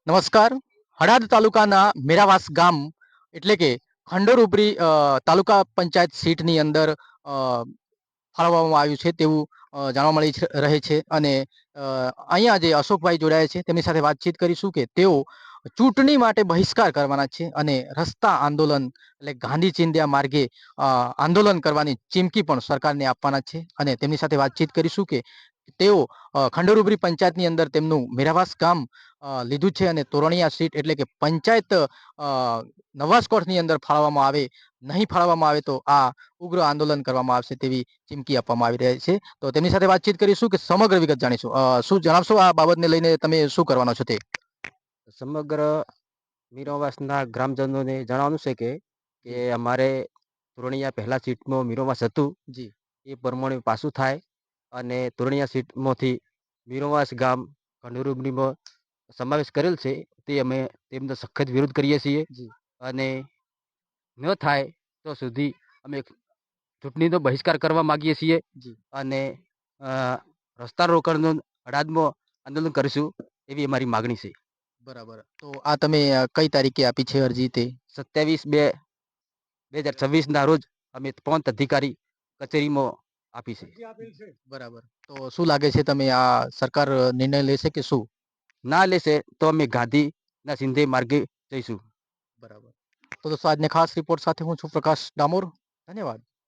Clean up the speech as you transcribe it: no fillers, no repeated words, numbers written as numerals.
નમસ્કાર. હળાદ તાલુકાના મેરાવાસ ગામ એટલે કે ખંડોરુપરી તાલુકા પંચાયત સીટની અંદર ફાળવવામાં આવ્યું છે તેવું જાણવા રહે છે. અને અહીંયા જે અશોકભાઈ જોડાયા છે તેમની સાથે વાતચીત કરીશું કે તેઓ ચૂંટણી માટે બહિષ્કાર કરવાના છે અને રસ્તા આંદોલન એટલે ગાંધી ચિંધ્યા માર્ગે આંદોલન કરવાની ચીમકી પણ સરકારને આપવાના છે. અને તેમની સાથે વાતચીત કરીશું કે તેઓ ખંડોરુપરી પંચાયતની અંદર તેમનું મેરાવાસ ગામ લીધું છે અને તોરણિયા સીટ એટલે કે પંચાયત નવાસકોટની અંદર ફાળવવામાં આવે, નહીં ફાળવવામાં આવે તો આ ઉગ્ર આંદોલન કરવામાં આવશે તેવી ચીમકી આપવામાં આવી રહી છે. તો તેમની સાથે વાતચીત કરીશું કે સમગ્ર વિગત જાણીશું. શું જણાવશો આ બાબતને લઈને તમે શું કરવાનો છો તે? સમગ્ર મીરોવાસના ગ્રામજનોને જણાવવાનું છે કે અમારે તોરણિયા પહેલા સીટમાં મીરોવાસ હતું જી એ પ્રમાણે પાછું થાય અને તોરણિયા સીટમાંથી મીરોવાસ ગામ ખંડુરૂબનીમાં સમાવેશ કરેલ છે તે અમે તેમનો સખત વિરોધ કરીએ છીએ. જી અને ન થાય તો સુધી અમે ચૂંટણીનો બહિષ્કાર કરવા માગીએ છીએ. જી અને રસ્તા રોકડનું હડાદમાં આંદોલન કરીશું એવી અમારી માગણી છે. બરાબર. તો આ તમે કઈ તારીખે આપી છે અરજી તે? 27/2/2026 ના રોજ અમે પ્રાંત અધિકારી કચેરીમાં આપી છે. બરાબર. તો શું લાગે છે તમે આ સરકાર નિર્ણય લેશે કે શું? ના લેશે તો અમે ગાંધીના સિંધે માર્ગે જઈશું. બરાબર. તો દોસ્તો આજને ખાસ રિપોર્ટ સાથે હું છું પ્રકાશ ડામોર. ધન્યવાદ.